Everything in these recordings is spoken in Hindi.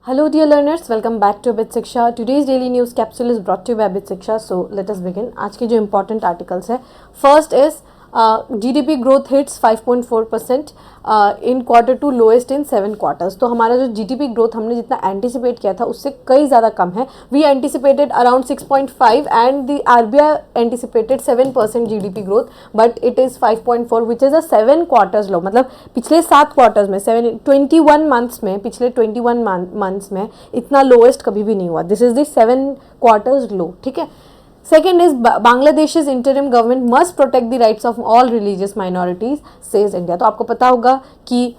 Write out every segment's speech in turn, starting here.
Hello dear learners, welcome back to Abit Shiksha. Today's daily news capsule is brought to you by Abit Shiksha. So let us begin. आज के जो important articles है, first is GDP growth hits 5.4% in quarter two, lowest in 7 quarters. तो हमारा जो GDP growth हमने जितना anticipate किया था उससे कई ज़्यादा कम है. We anticipated around 6.5 and the RBI anticipated 7% GDP growth, but it is 5.4 which is a 7 quarters low. मतलब पिछले 7 quarters में 21 months में पिछले 21 months में इतना lowest कभी भी नहीं हुआ. This is the 7 quarters low. ठीक है. Second is Bangladesh's interim government must protect the rights of all religious minorities, says India. तो आपको पता होगा कि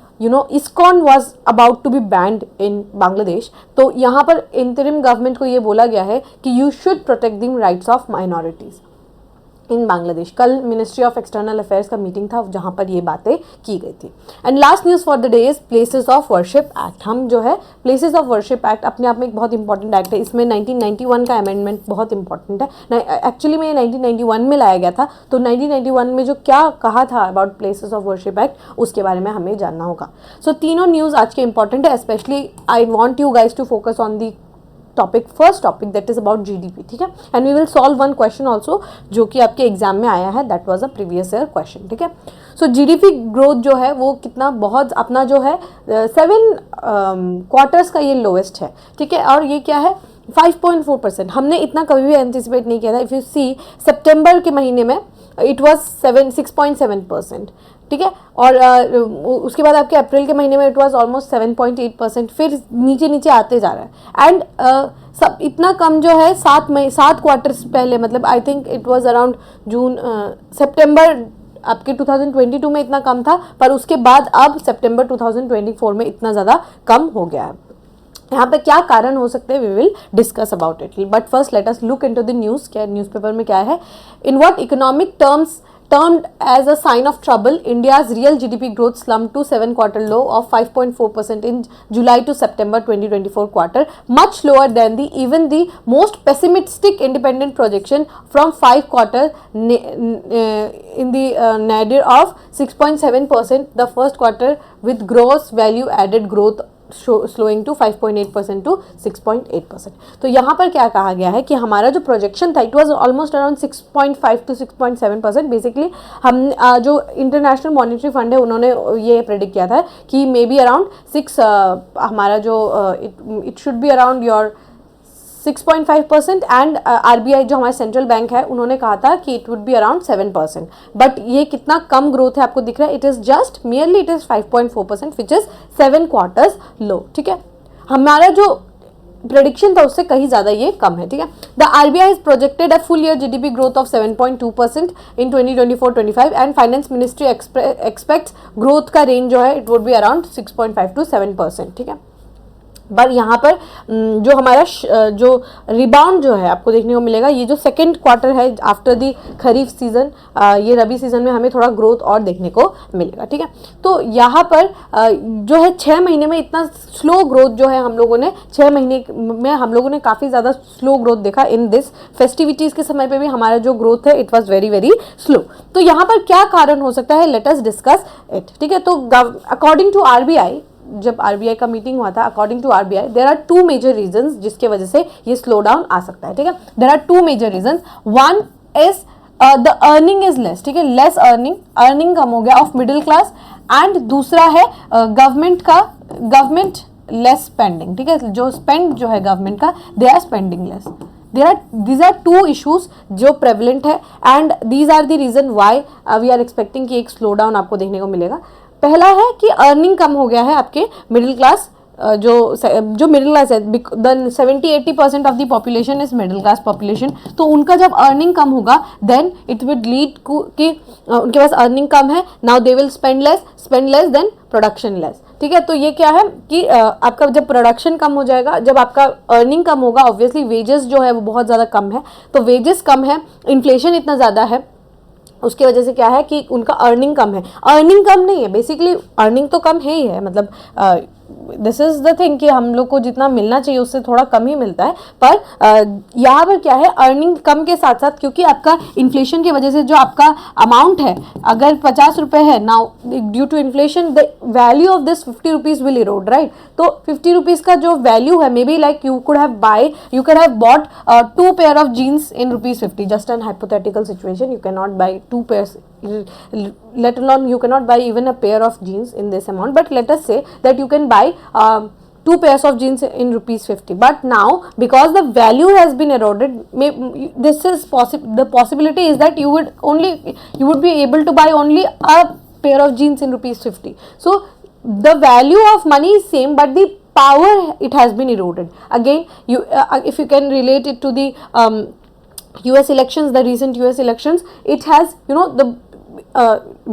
ISKCON was about to be banned in Bangladesh. तो यहाँ पर interim government को ये बोला गया है कि you should protect the rights of minorities इन बांग्लादेश. कल मिनिस्ट्री ऑफ एक्सटर्नल अफेयर्स का मीटिंग था जहाँ पर ये बातें की गई थी. And last news for the day is places of worship act. हम जो है प्लेसेस ऑफ वर्शिप एक्ट अपने आप में एक बहुत इंपॉर्टेंट एक्ट है. इसमें 1991 का अमेंडमेंट बहुत इंपॉर्टेंट है. एक्चुअली में 1991 में लाया गया था. तो 1991 में जो क्या कहा था about places of worship act उसके बारे में हमें जानना होगा. सो तीनों न्यूज़ आज के इंपॉर्टेंट है. Specially I want you guys to focus on the first topic that is about GDP. ठीक है. And we will solve one question also जो कि आपके एग्जाम में आया है. That was a previous year question. ठीक है. सो जीडीपी ग्रोथ जो है वो कितना बहुत अपना जो है 7 क्वार्टर्स का ये लोएस्ट है. ठीक है. और ये क्या है 5.4%. हमने इतना कभी भी एंटिसिपेट नहीं किया था. इफ़ यू सी सितंबर के महीने में इट वॉज 6.7%. ठीक है. और उसके बाद आपके अप्रैल के महीने में इट वाज ऑलमोस्ट 7.8%. फिर नीचे नीचे आते जा रहा है. एंड सब इतना कम जो है 7 क्वार्टर्स पहले मतलब I think it was around June सितंबर आपके 2022 में इतना कम था. पर उसके बाद अब सितंबर 2024 में इतना ज़्यादा कम हो गया है. यहाँ पे क्या कारण हो सकते हैं we will discuss about it. But first let us look into the news. क्या न्यूज़पेपर में क्या है. In what economic terms termed as a sign of trouble, India's real GDP growth slumped to 7-quarter low of 5.4% in July to September 2024 quarter, much lower than even the most pessimistic independent projection from 5 quarters in the nadir of 6.7%, the first quarter with gross value added growth slowing to 5.8% to 6.8%. तो यहाँ पर क्या कहा गया है कि हमारा जो प्रोजेक्शन था it was almost around 6.5 to 6.7%. Basically हम जो इंटरनेशनल मॉनेटरी फंड है उन्होंने ये प्रेडिक्ट किया था कि मे बी अराउंड 6 हमारा जो it should be around your 6.5% and RBI जो हमारा सेंट्रल बैंक है उन्होंने कहा था कि it would be around 7%. But ये कितना कम ग्रोथ है आपको दिख रहा है. It is just merely it is 5.4% which is 7 quarters low. ठीक है. हमारा जो प्रेडिक्शन था उससे कहीं ज़्यादा ये कम है. ठीक है. The RBI has projected a full year GDP growth of 7.2% in 2024-25 and finance ministry expects growth का रेंज जो है it would be around 6.5 to 7%. ठीक है. पर यहाँ पर जो हमारा जो रिबाउंड जो है आपको देखने को मिलेगा ये जो सेकेंड क्वार्टर है आफ्टर दी खरीफ सीज़न ये रबी सीज़न में हमें थोड़ा ग्रोथ और देखने को मिलेगा. ठीक है. तो यहाँ पर जो है 6 महीने में इतना स्लो ग्रोथ जो है हम लोगों ने 6 महीने में हम लोगों ने काफ़ी ज़्यादा स्लो ग्रोथ देखा. इन दिस फेस्टिविटीज़ के समय पे भी हमारा जो ग्रोथ है it was very very slow. तो यहाँ पर क्या कारण हो सकता है लेट अस डिस्कस इट. ठीक है. तो अकॉर्डिंग टू आरबीआई जब आरबीआई का मीटिंग हुआ था according to RBI there are 2 major reasons जिसके वजह से ये स्लो डाउन आ सकता है. ठीक है. There are 2 major reasons. One is the earning is less. ठीक है. लेस अर्निंग कम हो गया ऑफ मिडिल क्लास. एंड दूसरा है गवर्नमेंट लेस स्पेंडिंग. ठीक है. जो स्पेंड जो है गवर्नमेंट का they are spending less. these are 2 issues जो प्रेवलेंट है and these are the reason why we are expecting कि एक स्लो डाउन आपको देखने को मिलेगा. पहला है कि अर्निंग कम हो गया है आपके मिडिल क्लास जो मिडिल क्लास है. The 70-80% of the population is middle class population. तो उनका जब अर्निंग कम होगा देन इट विल लीड कि उनके पास अर्निंग कम है. Now they will spend less than production less. ठीक है. तो ये क्या है कि आपका जब प्रोडक्शन कम हो जाएगा जब आपका अर्निंग कम होगा ऑब्वियसली वेजेस जो है वो बहुत ज़्यादा कम है. तो वेजेस कम है इन्फ्लेशन इतना ज़्यादा है उसकी वजह से क्या है कि उनका अर्निंग कम है. अर्निंग कम नहीं है बेसिकली अर्निंग तो कम है ही है मतलब दिस इज द थिंग कि हम लोग को जितना मिलना चाहिए उससे थोड़ा कम ही मिलता है, पर यहाँ पर क्या है, अर्निंग कम के साथ साथ क्योंकि आपका इन्फ्लेशन की वजह से जो आपका अमाउंट है, अगर 50 रुपये है, now due to inflation the value of this 50 rupees will erode, right. तो 50 रुपीज का जो वैल्यू है, maybe like you could have bought 2 pair of jeans in ₹50, just an hypothetical situation, you can not buy 2 pairs, let alone you cannot buy even a pair of jeans in this amount, but let us say that you can buy 2 pairs of jeans in ₹50. But now because the value has been eroded, this is the possibility is that you would be able to buy only a pair of jeans in ₹50. So the value of money is same, but the power, it has been eroded. Again, if you can relate it to the US elections, the recent US elections, it has, the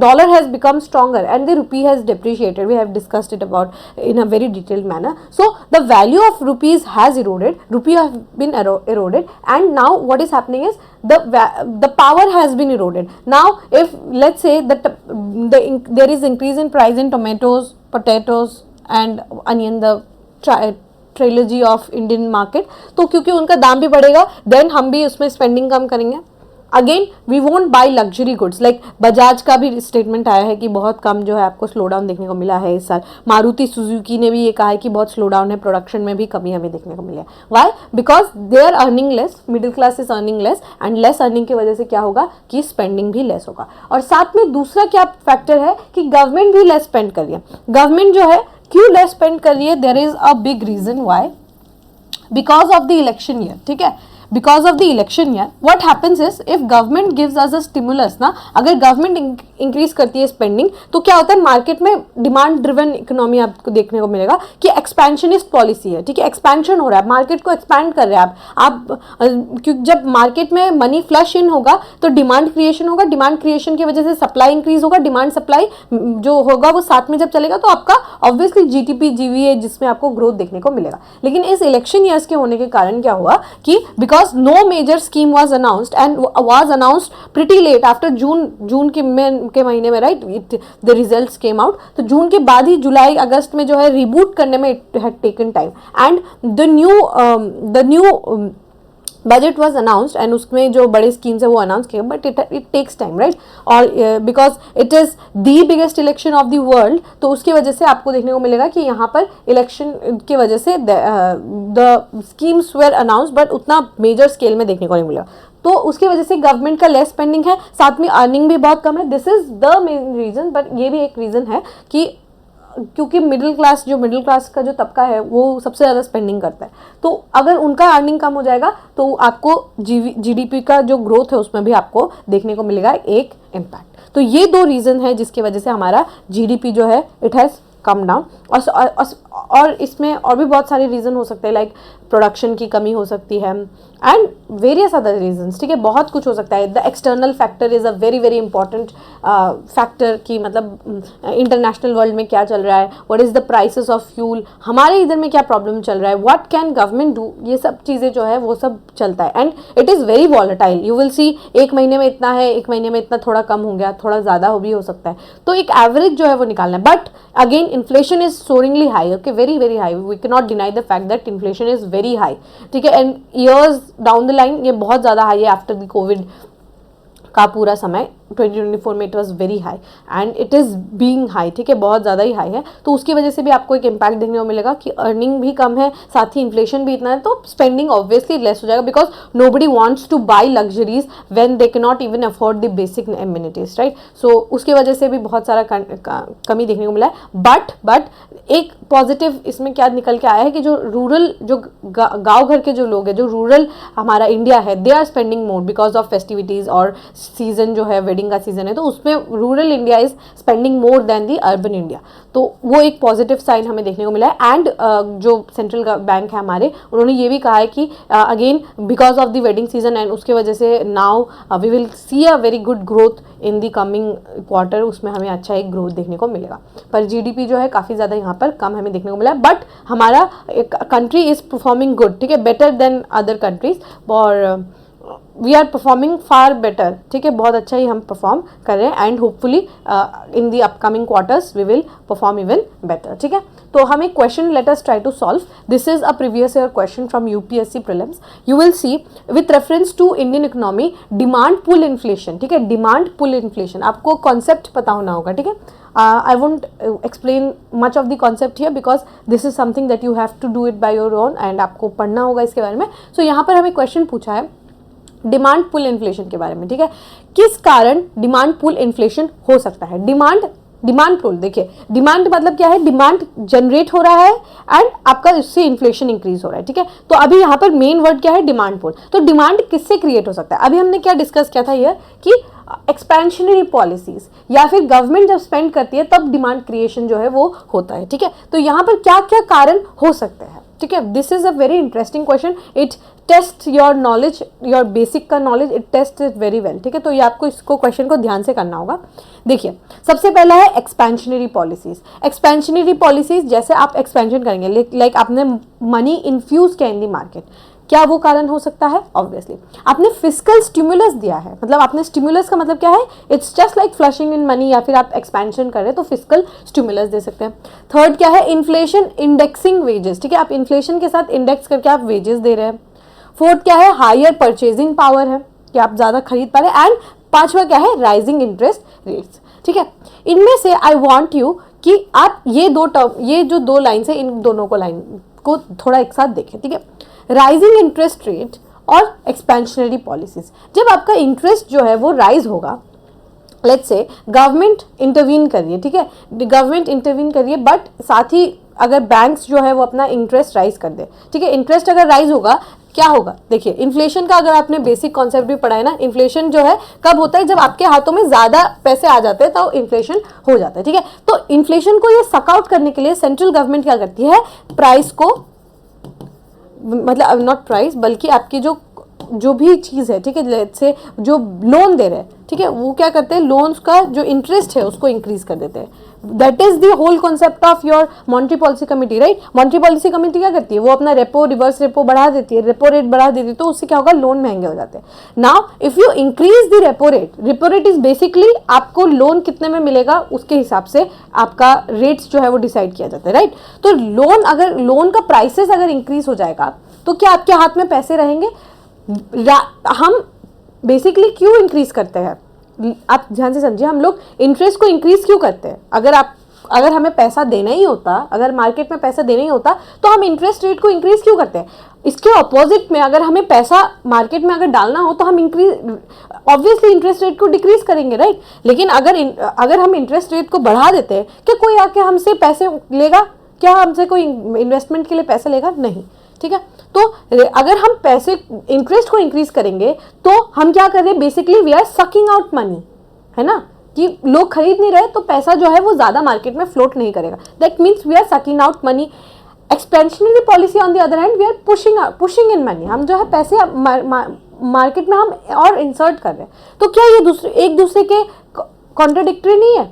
dollar has become stronger and the rupee has depreciated. We have discussed it about in a very detailed manner. So the value of rupees has eroded, rupee has been eroded, and now what is happening is the power has been eroded. Now if let's say that there is increase in price in tomatoes, potatoes and onion, the trilogy of Indian market, तो क्योंकि उनका दाम भी बढ़ेगा, देन हम भी उसमें स्पेंडिंग कम करेंगे. Again we won't buy luxury goods, like Bajaj का भी स्टेटमेंट आया है कि बहुत कम जो है आपको स्लो डाउन देखने को मिला है इस साल. मारुति सुजुकी ने भी ये कहा है कि बहुत स्लो डाउन है, प्रोडक्शन में भी कमी हमें देखने को मिला है. Why? Because they are earning less, middle class is earning less, and less earning की वजह से क्या होगा कि स्पेंडिंग भी लेस होगा. और साथ में दूसरा क्या फैक्टर है कि गवर्नमेंट भी लेस स्पेंड कर रही है. गवर्नमेंट जो है क्यों लेस स्पेंड कर रही है? There is a big reason why. Because of the election year, ठीक है, because of the election year what happens is if government gives us a stimulus ना, अगर गवर्नमेंट इंक्रीज करती है स्पेंडिंग तो क्या होता है, मार्केट में डिमांड ड्रिवन इकोनॉमी आपको देखने को मिलेगा कि एक्सपेंशनिस्ट पॉलिसी है, ठीक है, एक्सपेंशन हो रहा है, मार्केट को एक्सपैंड कर रहे हैं आप क्योंकि जब मार्केट में मनी फ्लश इन होगा तो डिमांड क्रिएशन होगा, डिमांड क्रिएशन की वजह से सप्लाई इंक्रीज होगा, डिमांड सप्लाई जो होगा वो साथ में जब चलेगा तो आपका ऑब्वियसली जीडीपी जीवीए जिसमें आपको ग्रोथ देखने को मिलेगा. लेकिन इस इलेक्शन ईयर्स के होने के कारण क्या हुआ कि because no major scheme was announced and was announced pretty late after जून के महीने में, right, the results came out, तो जून के बाद ही जुलाई अगस्त में जो है रिबूट करने में it had taken time and the new budget was announced and उसमें जो बड़े स्कीम्स है वो अनाउंस किए, but it takes time, right, और because it is the biggest election of the world, तो उसकी वजह से आपको देखने को मिलेगा कि यहाँ पर इलेक्शन की वजह से the schemes were announced but उतना मेजर स्केल में देखने को नहीं मिलेगा. तो उसकी वजह से गवर्नमेंट का लेस स्पेंडिंग है, साथ में अर्निंग भी बहुत कम है. This is the main reason, but ये भी एक रीज़न है कि क्योंकि मिडिल क्लास का जो तबका है वो सबसे ज़्यादा स्पेंडिंग करता है, तो अगर उनका अर्निंग कम हो जाएगा तो आपको जीडीपी का जो ग्रोथ है उसमें भी आपको देखने को मिलेगा एक इम्पैक्ट. तो ये दो रीज़न है जिसकी वजह से हमारा जीडीपी जो है इट हैज़ कम डाउन. और इसमें और भी बहुत सारे रीज़न हो सकते हैं, लाइक प्रोडक्शन की कमी हो सकती है एंड वेरियस अदर रीजंस, ठीक है, बहुत कुछ हो सकता है. The external factor is a very very important factor कि मतलब इंटरनेशनल वर्ल्ड में क्या चल रहा है, what is the prices of fuel, हमारे इधर में क्या प्रॉब्लम चल रहा है, व्हाट कैन गवर्नमेंट डू, ये सब चीज़ें जो है वो सब चलता है and it is very volatile. You will सी एक महीने में इतना है, एक महीने में इतना थोड़ा कम हो गया, थोड़ा ज़्यादा भी हो सकता है, तो एक एवरेज जो है वो निकालना है. But again inflation is soaringly high, okay, very very high, we can not deny the fact that inflation is very high, ठीक है, and years down the line ये बहुत ज़्यादा हाई है. आफ्टर द कोविड का पूरा समय 2024 में it was very high and it is being high, ठीक है, बहुत ज़्यादा ही हाई है. तो उसकी वजह से भी आपको एक इम्पैक्ट देखने को मिलेगा कि अर्निंग भी कम है, साथ ही इन्फ्लेशन भी इतना है, तो स्पेंडिंग ऑब्वियसली लेस हो जाएगा because nobody wants to buy luxuries when they can not even afford the basic amenities, right. So उसकी वजह से भी बहुत सारा कमी देखने को मिला है. बट एक पॉजिटिव इसमें क्या निकल के आया है कि जो रूरल, जो गाँव घर के जो लोग हैं, जो रूरल हमारा इंडिया है, they are spending more because of festivities और सीजन जो है वेडिंग का सीजन है, तो उसमें rural India is spending more than the urban India. तो वो एक पॉजिटिव साइन हमें देखने को मिला है. एंड जो सेंट्रल बैंक है हमारे, उन्होंने ये भी कहा है कि again because of the wedding season and उसके वजह से now we will see a very good growth in the coming quarter, उसमें हमें अच्छा एक ग्रोथ देखने को मिलेगा. पर जीडीपी जो है काफ़ी ज़्यादा यहाँ पर कम हमें देखने को मिला है, बट हमारा कंट्री इज़ परफॉर्मिंग गुड, ठीक है, बेटर देन अदर कंट्रीज. और we are performing far better, ठीक है, बहुत अच्छा ही हम परफॉर्म कर रहे हैं and hopefully in the upcoming quarters we will perform even better, ठीक है। तो हम एक question let us try to solve, this is a previous year question from UPSC prelims, you will see with reference to Indian economy demand pull inflation, ठीक है, डिमांड पुल इन्फ्लेशन, आपको कॉन्सेप्ट पता होना होगा, ठीक है। I won't explain much of the concept here because this is something that you have to do it by your own and आपको पढ़ना होगा इसके बारे में। So यहाँ पर हमें क्वेश्चन पूछा है डिमांड पुल इन्फ्लेशन के बारे में, ठीक है, किस कारण डिमांड पुल इन्फ्लेशन हो सकता है। डिमांड पुल, देखिए डिमांड मतलब क्या है, डिमांड जनरेट हो रहा है एंड आपका इससे इन्फ्लेशन इंक्रीज हो रहा है, ठीक है। तो अभी यहाँ पर मेन वर्ड क्या है, डिमांड पुल। तो डिमांड किससे क्रिएट हो सकता है, अभी हमने क्या डिस्कस किया था ये कि एक्सपेंशनरी पॉलिसीज या फिर गवर्नमेंट जब स्पेंड करती है तब डिमांड क्रिएशन जो है वो होता है, ठीक है। तो यहाँ पर क्या क्या कारण हो सकते हैं, ठीक है, this is a very interesting question, it test your knowledge, your basic का knowledge, it test it very well, ठीक है। तो ये आपको इसको क्वेश्चन को ध्यान से करना होगा। देखिए सबसे पहला है एक्सपेंशनरी पॉलिसीज। एक्सपेंशनरी पॉलिसीज जैसे आप एक्सपेंशन करेंगे, लाइक आपने मनी इन्फ्यूज किया इन दी मार्केट, क्या वो कारण हो सकता है, ऑब्वियसली आपने फिस्कल स्टिमुलस दिया है, मतलब आपने स्टिमुलस का मतलब क्या है, it's just like flushing in money, या फिर आप एक्सपेंशन कर रहे हैं तो फिस्कल स्टिमुलस दे सकते हैं। थर्ड क्या है, इन्फ्लेशन इंडेक्सिंग वेजेस, ठीक है, आप इन्फ्लेशन के साथ इंडेक्स करके आप वेजेस दे रहे हैं। फोर्थ क्या है, हायर परचेजिंग पावर है कि आप ज्यादा खरीद पा रहे हैं। एंड पांचवा क्या है, राइजिंग इंटरेस्ट रेट्स, ठीक है। इनमें से आई वांट यू कि आप ये जो दो लाइन्स है इन दोनों को लाइन को थोड़ा एक साथ देखें, ठीक है। राइजिंग इंटरेस्ट रेट और एक्सपेंशनरी पॉलिसीज, जब आपका इंटरेस्ट जो है वो राइज होगा, लेट्स से गवर्नमेंट इंटरवीन करिए, ठीक है, गवर्नमेंट इंटरवीन करिए, बट साथ ही अगर बैंक्स जो है वो अपना इंटरेस्ट राइज कर दे, ठीक है, इंटरेस्ट अगर राइज होगा क्या होगा, देखिए इन्फ्लेशन का अगर आपने बेसिक कॉन्सेप्ट भी पढ़ा है ना, इन्फ्लेशन जो है कब होता है, जब आपके हाथों में ज्यादा पैसे आ जाते हैं तो इन्फ्लेशन हो जाता है, ठीक है। तो इन्फ्लेशन को ये सक आउट करने के लिए सेंट्रल गवर्नमेंट क्या करती है, प्राइस को, मतलब नॉट प्राइस बल्कि आपकी जो भी चीज़ है, ठीक है, लेट्स से जो लोन दे रहे हैं, ठीक है, वो क्या करते हैं, लोन्स का जो इंटरेस्ट है उसको इंक्रीज कर देते हैं। That is the whole concept of your monetary policy committee, right. Monetary policy committee क्या करती है, वो अपना रेपो रिवर्स रेपो बढ़ा देती है, रेपो रेट बढ़ा देती है, तो उससे क्या होगा, लोन महंगे हो जाते हैं। Now if you increase the repo rate is basically आपको लोन कितने में मिलेगा उसके हिसाब से आपका रेट्स जो है वो डिसाइड किया जाता है, राइट। तो लोन का प्राइसेस अगर इंक्रीज हो जाएगा तो क्या आपके हाथ में पैसे रहेंगे। हम बेसिकली क्यों इंक्रीज करते हैं, आप ध्यान से समझिए, हम लोग इंटरेस्ट को इंक्रीज क्यों करते हैं, अगर हमें पैसा देना ही होता, अगर मार्केट में पैसा देना ही होता तो हम इंटरेस्ट रेट को इंक्रीज क्यों करते हैं। इसके ऑपोजिट में अगर हमें पैसा मार्केट में अगर डालना हो तो हम ऑब्वियसली इंटरेस्ट रेट को डिक्रीज करेंगे, राइट। लेकिन अगर हम इंटरेस्ट रेट को बढ़ा देते हैं, क्या कोई आके हमसे पैसे लेगा, क्या हमसे कोई इन्वेस्टमेंट के लिए पैसे लेगा, नहीं, ठीक है। तो अगर हम पैसे इंटरेस्ट को इंक्रीज करेंगे तो हम क्या कर रहे हैं, basically we are sucking out money, है ना, कि लोग खरीद नहीं रहे तो पैसा जो है वो ज्यादा मार्केट में फ्लोट नहीं करेगा, that means we are sucking out money. Expansionary policy on the other hand we are pushing in money, हम जो है पैसे मार्केट में हम और इंसर्ट कर रहे हैं। तो क्या ये एक दूसरे के कॉन्ट्राडिक्टरी नहीं है।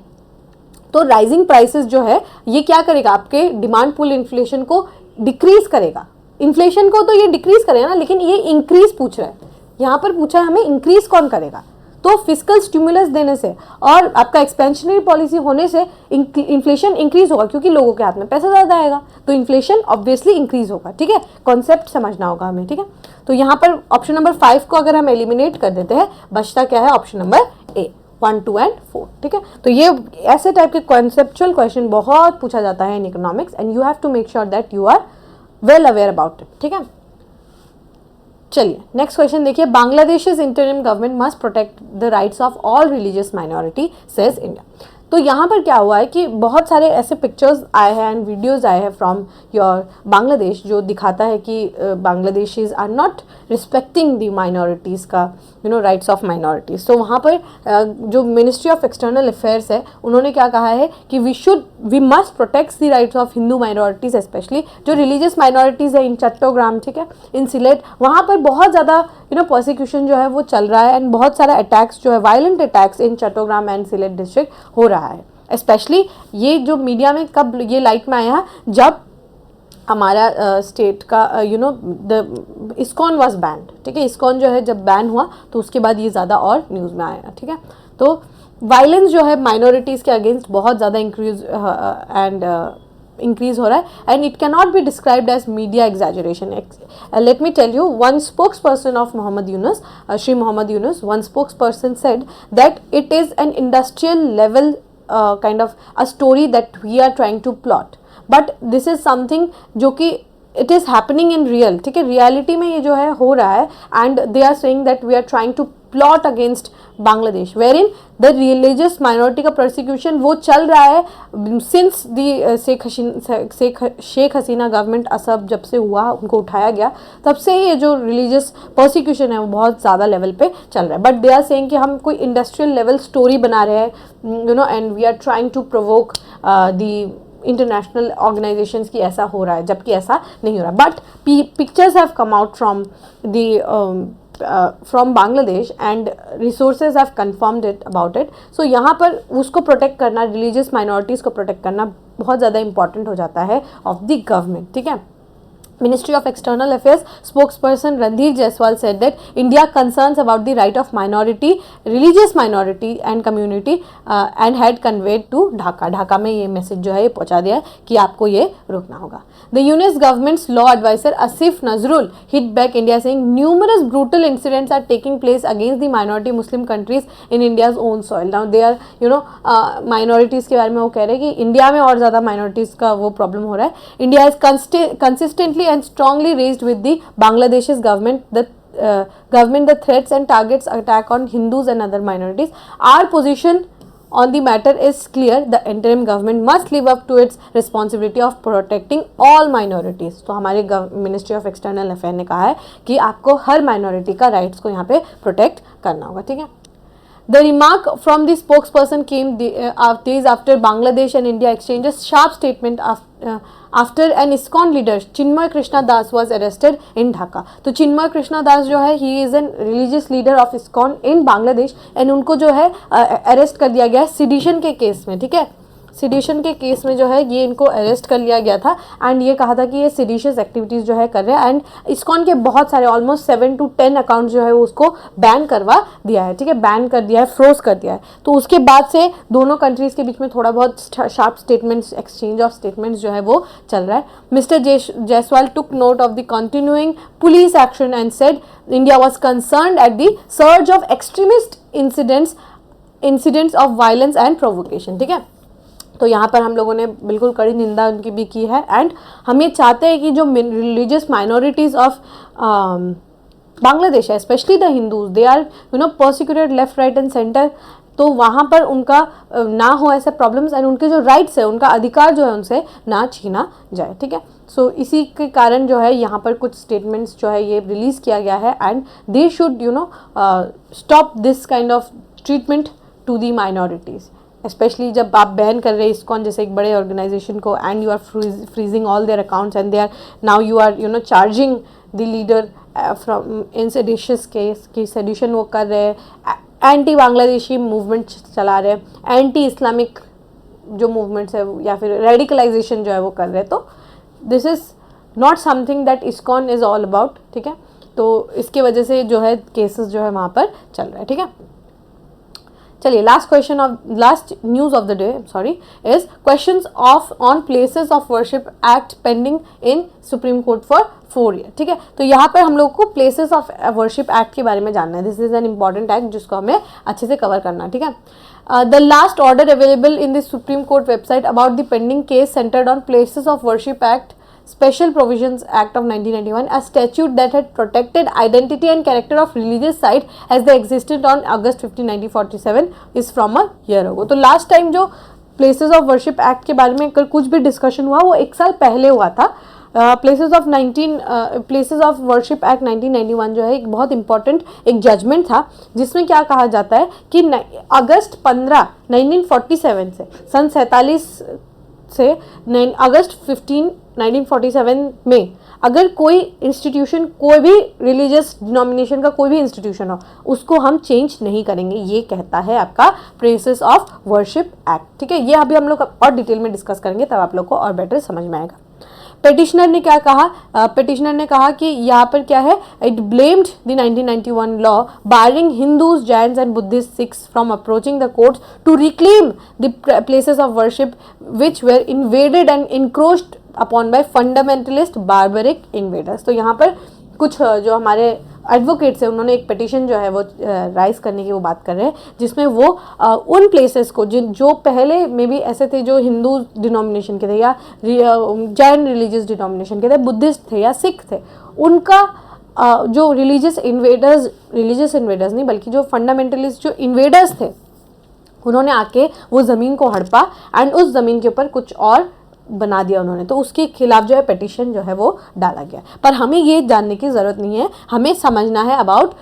तो राइजिंग प्राइसेस जो है ये क्या करेगा, आपके डिमांड पुल इन्फ्लेशन को डिक्रीज करेगा, इन्फ्लेशन को तो ये डिक्रीज करेगा ना, लेकिन ये इंक्रीज पूछ रहा है, यहाँ पर पूछा है हमें इंक्रीज कौन करेगा, तो फिस्कल स्टिमुलस देने से और आपका एक्सपेंशनरी पॉलिसी होने से इन्फ्लेशन इंक्रीज होगा, क्योंकि लोगों के हाथ में पैसा ज्यादा आएगा तो इन्फ्लेशन ऑब्वियसली इंक्रीज होगा, ठीक है। कॉन्सेप्ट समझना होगा हमें, ठीक है। तो यहाँ पर ऑप्शन नंबर 5 को अगर हम एलिमिनेट कर देते हैं, बचता क्या है, ऑप्शन नंबर ए, 1, 2 एंड 4, ठीक है। तो ये ऐसे टाइप के कॉन्सेप्चुअल क्वेश्चन बहुत पूछा जाता है in economics and you have to make sure that you are well aware about it, ठीक है। चलिए नेक्स्ट क्वेश्चन देखिए, Bangladesh interim government must protect the rights of all religious minorities says India. तो यहाँ पर क्या हुआ है कि बहुत सारे ऐसे पिक्चर्स आए हैं एंड वीडियोस आए हैं फ्रॉम योर बांग्लादेश जो दिखाता है कि Bangladeshis are not respecting the minorities का राइट्स ऑफ माइनॉरिटीज़। तो वहाँ पर जो मिनिस्ट्री ऑफ एक्सटर्नल अफेयर्स है उन्होंने क्या कहा है कि we must protect the rights of Hindu minorities, specially जो रिलीजियस माइनॉरिटीज़ है इन चट्टोग्राम, ठीक है, इन सिलेट, वहाँ पर बहुत ज़्यादा प्रोसिक्यूशन जो है वो चल रहा है एंड बहुत सारा अटैक्स जो है, violent attacks in Chattogram and Sylhet district हो रहा है। स्पेशली ये जो मीडिया में कब ये लाइट में आया जब हमारा स्टेट का द इस्कॉन वाज बैंड, ठीक है। इस्कॉन जो है जब बैन हुआ तो उसके बाद ये ज़्यादा और न्यूज़ में आया, ठीक है। तो वायलेंस जो है माइनॉरिटीज़ के अगेंस्ट बहुत ज़्यादा इंक्रीज हो रहा है, and it can not be described as media exaggeration. Let me tell you, one spokesperson of Muhammad Yunus, Shri Muhammad Yunus, one spokesperson said that it is an industrial level kind of a story that we are trying to plot, but this is something जो कि it is happening in real, ठीक है, रियलिटी में ये जो है हो रहा है, and they are saying that we are trying to plot against Bangladesh, where in the religious minority का प्रोसिक्यूशन वो चल रहा है since the Sheikh Hasina government असब जब से हुआ, उनको उठाया गया, तब से ये जो रिलीजियस प्रोसिक्यूशन है वो बहुत ज़्यादा लेवल पे चल रहा है. बट दे आर सेइंग कि हम कोई इंडस्ट्रियल लेवल स्टोरी बना रहे हैं, and we are trying to provoke the international organisations की ऐसा हो रहा है, जबकि ऐसा नहीं हो रहा. But pictures have come out from Bangladesh and resources have confirmed it about it. So यहाँ पर उसको प्रोटेक्ट करना, रिलीजियस माइनॉरिटीज़ को प्रोटेक्ट करना बहुत ज़्यादा इंपॉर्टेंट हो जाता है ऑफ द गवर्नमेंट, ठीक है. Ministry of External Affairs spokesperson Randhir Jaiswal said that India concerns about the right of minority, religious minority and community and had conveyed to Dhaka. Dhaka में ये मैसेज जो है ये पहुंचा दिया है कि आपको ये रोकना होगा. The Yunus government's law advisor Asif Nazrul hit back India saying numerous brutal incidents are taking place against the minority Muslim countries in India's own soil. Now they are minorities के बारे में वो कह रहे हैं कि इंडिया में और ज़्यादा minorities का वो प्रॉब्लम हो रहा है. India is consistently and strongly raised with the Bangladesh's government the threats and targets attack on Hindus and other minorities. Our position on the matter is clear. The interim government must live up to its responsibility of protecting all minorities. तो हमारे मिनिस्ट्री ऑफ एक्सटर्नल अफेयर ने कहा है कि आपको हर माइनॉरिटी का राइट्स को यहाँ पे प्रोटेक्ट करना होगा, ठीक है. The remark from the spokesperson came days after Bangladesh and India exchanged a sharp statement after an ISKCON leader Chinmay Krishna Das was arrested in Dhaka. तो चिन्मय कृष्णा दास जो है he is an religious leader of ISKCON in Bangladesh, and उनको जो है अरेस्ट कर दिया गया है सिडिशन के केस में, ठीक है. सिडिशन के केस में जो है ये इनको अरेस्ट कर लिया गया था, एंड ये कहा था कि ये सिडिशियस एक्टिविटीज़ जो है कर रहे हैं, एंड ISKCON के बहुत सारे ऑलमोस्ट 7 to 10 अकाउंट्स जो है उसको बैन करवा दिया है, ठीक है, बैन कर दिया है, फ्रोज कर दिया है. तो उसके बाद से दोनों कंट्रीज़ के बीच में थोड़ा बहुत sharp statements, exchange of statements जो है वो चल रहा है. Mister Jaiswal took note of the continuing police action and said India was concerned at the surge of extremist incidents of violence and provocation, ठीक है. तो यहाँ पर हम लोगों ने बिल्कुल कड़ी निंदा उनकी भी की है, एंड हम ये चाहते हैं कि जो रिलीजियस माइनॉरिटीज़ ऑफ बांग्लादेश है, specially the Hindus, they are persecuted left right and centre, तो वहाँ पर उनका ना हो ऐसे प्रॉब्लम्स, एंड उनके जो राइट्स है, उनका अधिकार जो है उनसे ना छीना जाए, ठीक है. सो इसी के कारण जो है यहाँ पर कुछ स्टेटमेंट्स जो है ये रिलीज़ किया गया है, and they should stop this kind of treatment to the minorities, specially जब आप बैन कर रहे हैं ISKCON जैसे एक बड़े ऑर्गेनाइजेशन को, and you are freezing all their accounts, and they are now you are charging the leader from in seditious case की सेडिशन वो कर रहे हैं, एंटी बांग्लादेशी मूवमेंट चला रहे हैं, एंटी इस्लामिक जो मूवमेंट्स है या फिर रेडिकलाइजेशन जो है वो कर रहे हैं. तो this is not something that ISKCON is all about, ठीक है. तो इसके वजह से जो है केसेस जो है वहाँ पर चल रहा है, ठीक है. चलिए last news of the day is questions on places of worship act pending in supreme court for 4 year, ठीक है. तो यहाँ पर हम लोग को प्लेसेस ऑफ वर्शिप एक्ट के बारे में जानना है. This is an important act जिसको हमें अच्छे से कवर करना है, ठीक है. The last order available in the supreme court website about the pending case centred on places of worship act Special Provisions Act of 1991, a statute that had protected identity and character of religious site as they existed on August 15, 1947 is from a year ago. तो लास्ट टाइम जो Places of Worship Act के बारे में अगर कुछ भी डिस्कशन हुआ वो 1 साल पहले हुआ था. Places of Worship Act 1991 जो है एक बहुत इंपॉर्टेंट एक जजमेंट था, जिसमें क्या कहा जाता है कि अगस्त 15 1947 से सन 47 से अगस्त 15 1947 में अगर कोई इंस्टीट्यूशन, कोई भी रिलीजियस डिनोमिनेशन का कोई भी इंस्टीट्यूशन हो, उसको हम चेंज नहीं करेंगे, ये कहता है आपका प्लेसेस ऑफ वर्शिप एक्ट, ठीक है. ये अभी हम लोग और डिटेल में डिस्कस करेंगे, तब आप लोग को और बेटर समझ में आएगा. पेटिशनर ने क्या कहा, पेटिशनर ने कहा कि यहाँ पर क्या है, it blamed the 1991 law barring Hindus, Jains and Buddhist Sikhs from approaching the courts to reclaim the places of worship which were invaded and encroached upon by fundamentalist barbaric invaders. तो यहाँ पर कुछ जो हमारे एडवोकेट्स हैं उन्होंने एक पिटिशन जो है वो राइज करने की वो बात कर रहे हैं, जिसमें वो उन प्लेसेस को जो पहले में भी ऐसे थे जो हिंदू डिनोमिनेशन के थे या जैन रिलीजियस डिनोमिनेशन के थे, बुद्धिस्ट थे या सिख थे, उनका जो रिलीजियस इन्वेडर्स नहीं बल्कि जो फंडामेंटलिस्ट जो इन्वेडर्स थे उन्होंने आके वो ज़मीन को हड़पा एंड उस ज़मीन के ऊपर कुछ और बना दिया उन्होंने, तो उसके खिलाफ जो है पिटिशन जो है वो डाला गया। पर हमें ये जानने की ज़रूरत नहीं है, हमें समझना है अबाउट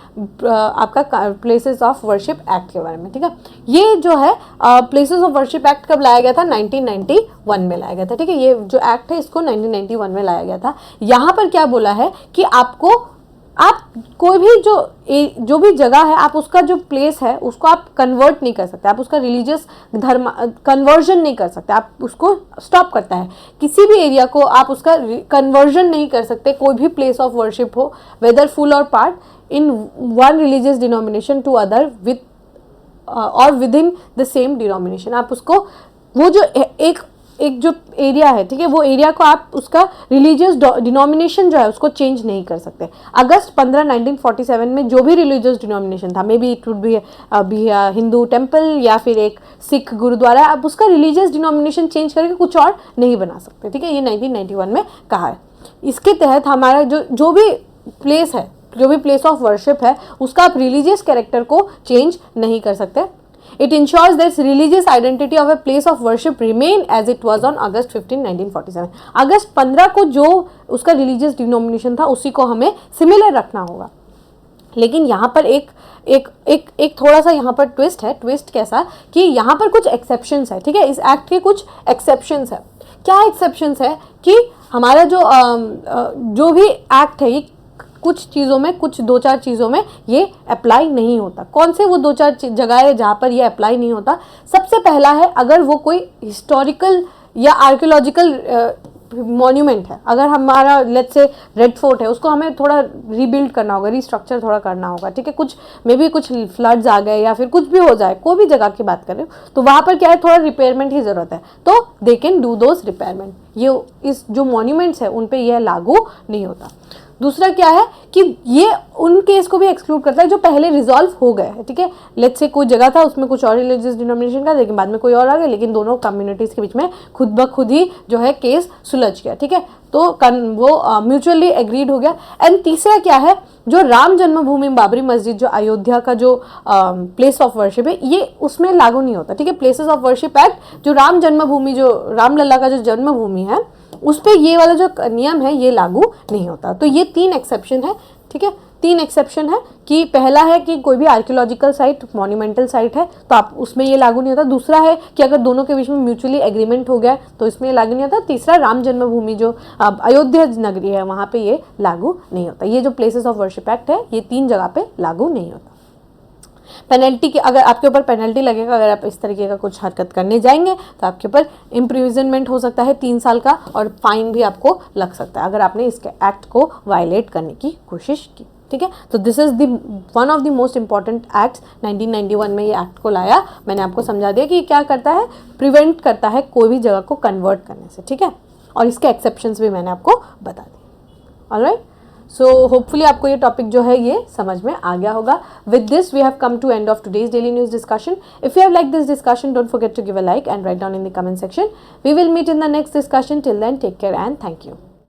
आपका प्लेसेस ऑफ वर्शिप एक्ट के बारे में, ठीक है। ये जो है प्लेसेस ऑफ वर्शिप एक्ट कब लाया गया था, 1991 में लाया गया था, ठीक है। ये जो एक्ट है इसको 1991 में लाया गया था। यहाँ पर क्या बोला है कि आप कोई भी जो भी जगह है, आप उसका जो प्लेस है उसको आप कन्वर्ट नहीं कर सकते, आप उसका रिलीजियस धर्म कन्वर्जन नहीं कर सकते, आप उसको स्टॉप करता है। किसी भी एरिया को आप उसका कन्वर्जन नहीं कर सकते, कोई भी प्लेस ऑफ वर्शिप हो, वेदर फुल और part, in one religious denomination to other with और with in the same denomination. आप उसको वो जो एक जो एरिया है, ठीक है, वो एरिया को आप उसका रिलीजियस डिनोमिनेशन जो है उसको चेंज नहीं कर सकते। अगस्त 15, 1947 में जो भी रिलीजियस डिनोमिनेशन था, may be it would B Hindu temple या फिर एक सिख गुरुद्वारा, आप उसका रिलीजियस डिनोमिनेशन चेंज करके कुछ और नहीं बना सकते, ठीक है। ये 1991 में कहा है। इसके तहत हमारा जो भी प्लेस है, जो भी प्लेस ऑफ वर्शिप है, उसका आप रिलीजियस कैरेक्टर को चेंज नहीं कर सकते। It ensures that religious identity of a place of worship remain as it was on August 15, 1947. अगस्त 15 को जो उसका रिलीजियस डिनोमिनेशन था उसी को हमें सिमिलर रखना होगा। लेकिन यहाँ पर एक थोड़ा सा यहाँ पर ट्विस्ट है। ट्विस्ट कैसा कि यहाँ पर कुछ एक्सेप्शंस है, ठीक है। इस एक्ट के कुछ एक्सेप्शंस है। क्या एक्सेप्शंस है कि हमारा जो भी एक्ट है ये कुछ चीज़ों में, कुछ 2-4 चीज़ों में ये अप्लाई नहीं होता। कौन से वो 2-4 जगह है जहाँ पर ये अप्लाई नहीं होता? सबसे पहला है, अगर वो कोई हिस्टोरिकल या आर्कियोलॉजिकल मॉन्यूमेंट है। अगर हमारा लेट्स से रेड फोर्ट है, उसको हमें थोड़ा रीबिल्ड करना होगा, रीस्ट्रक्चर थोड़ा करना होगा, ठीक है। कुछ मे बी कुछ फ्लड्स आ गए या फिर कुछ भी हो जाए, कोई भी जगह की बात करें तो वहाँ पर क्या है, थोड़ा रिपेयरमेंट की ज़रूरत है, तो they can do those repayment. ये इस जो मॉन्यूमेंट्स है उन पर यह लागू नहीं होता। दूसरा क्या है कि ये उन केस को भी एक्सक्लूड करता है जो पहले रिजॉल्व हो गए हैं, ठीक है। लेट्स से कोई जगह था उसमें कुछ और रिलीजियस डिनोमिनेशन का, लेकिन बाद में कोई और आ गया, लेकिन दोनों कम्युनिटीज़ के बीच में खुद ब खुद ही जो है केस सुलझ गया, ठीक है। तो वो म्यूचुअली एग्रीड हो गया। एंड तीसरा क्या है, जो राम जन्मभूमि बाबरी मस्जिद जो अयोध्या का जो प्लेस ऑफ वर्शिप है, ये उसमें लागू नहीं होता, ठीक है। प्लेसेस ऑफ वर्शिप एक्ट जो राम जन्मभूमि, जो रामलला का जो जन्मभूमि है, उस पर ये वाला जो नियम है ये लागू नहीं होता। तो ये 3 एक्सेप्शन है, ठीक है। 3 एक्सेप्शन है कि पहला है कि कोई भी आर्कियोलॉजिकल साइट, मॉन्यूमेंटल साइट है तो आप उसमें ये लागू नहीं होता। दूसरा है कि अगर दोनों के बीच में म्यूचुअली एग्रीमेंट हो गया तो इसमें ये लागू नहीं होता। तीसरा, राम जन्मभूमि जो अयोध्या नगरी है वहाँ पे ये लागू नहीं होता। ये जो प्लेसेस ऑफ वर्शिप एक्ट है ये 3 जगह पे लागू नहीं होता। पेनल्टी की, अगर आपके ऊपर पेनल्टी लगेगा अगर आप इस तरीके का कुछ हरकत करने जाएंगे तो आपके ऊपर इम्प्रिजनमेंट हो सकता है 3 साल का, और फाइन भी आपको लग सकता है अगर आपने इसके एक्ट को वायलेट करने की कोशिश की, ठीक है। तो this is one of the most important acts. 1991 में ये एक्ट को लाया। मैंने आपको समझा दिया कि क्या करता है, प्रिवेंट करता है कोई भी जगह को कन्वर्ट करने से, ठीक है। और इसके एक्सेप्शंस भी मैंने आपको बता दिए। ऑलराइट, सो होपफुली आपको ये टॉपिक जो है ये समझ में आ गया होगा। With this we have come to end of today's daily news discussion. If you have like this discussion, don't forget to give a like and write down in the comment section. We will meet in the next discussion. Till then, take care and thank you.